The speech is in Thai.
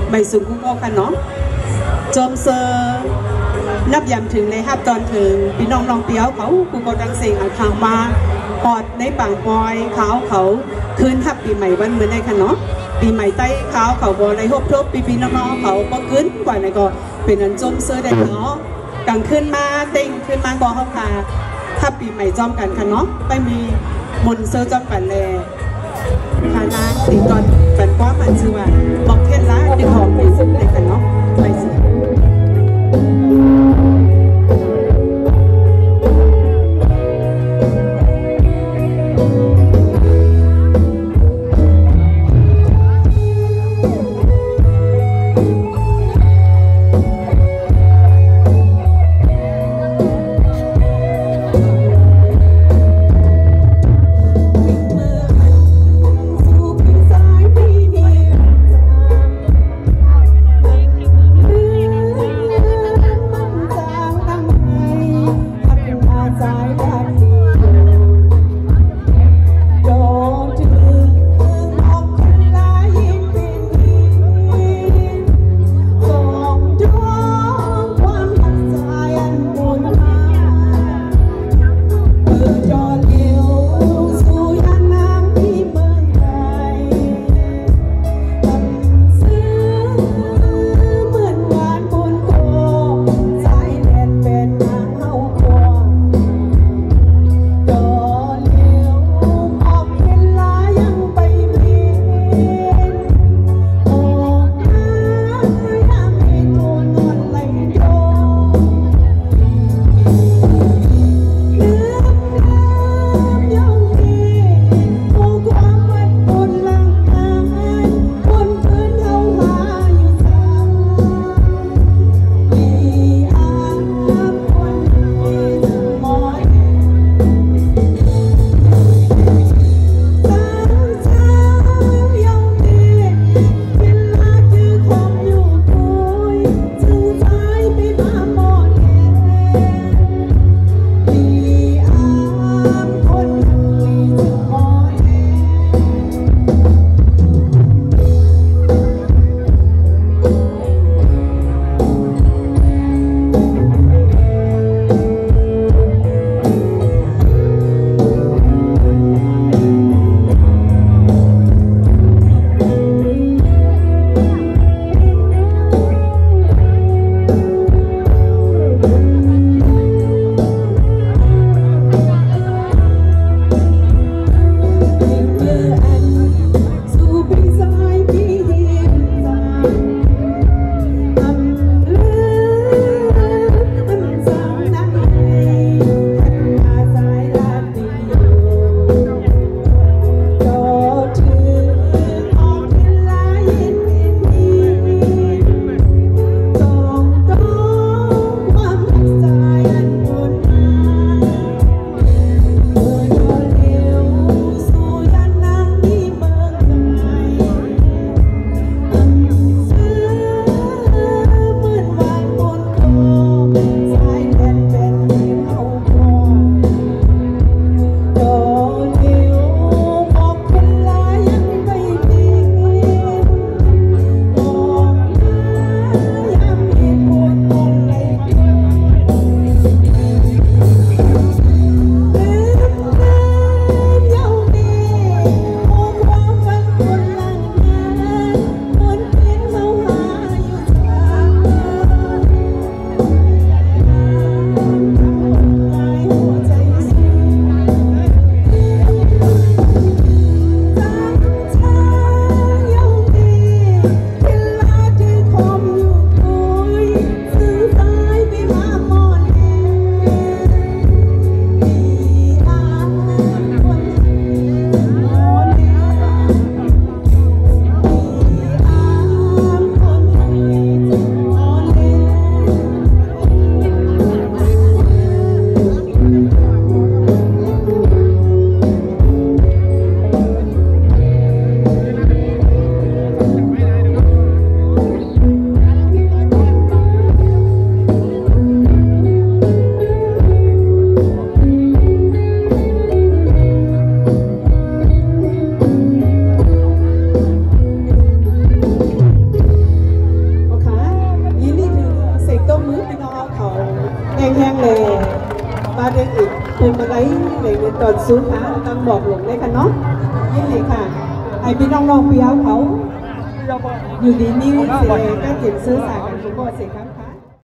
ใบสูงกุ้งก็กันเนาะจมเซอร์นับยำถึงในฮับตอนถึงพี่น้องลองเปียวเขากูก็ดังเสียงทางมาปอดในป่างปอยเขาคืนทับปีใหม่วันเหมือนได้ค่ะเนาะปีใหม่ใต้เขาบอในฮบทบปีน้องเขาก็ขึ้นกว่าในก็เป็นอันจมเซอร์ได้เนาะกลางขึ้นมาเต้งขึ้นมาก็เขาค่ะถ้าปีใหม่จอมกันค่ะเนาะไปมีมนเซอร์จอมกันเลยค่ะนะติดตอนเป็นก้อนมันชื่อว่าบอกเทศละดึงหอมไปซึ่งได้ค่ะเนาะไปสิใจ มือพี่น้องเขาแห้งๆเลยมาเรียนอีกคุณมาไล่ในเงินตอนสูงนะต้องบอกหลงเลยค่ะเนาะนี่เลยค่ะไอพี่น้องๆเปียวเขาอยู่ดีนี่เสียก็เจ็บซื้อสายกันทุกคนเสียครับ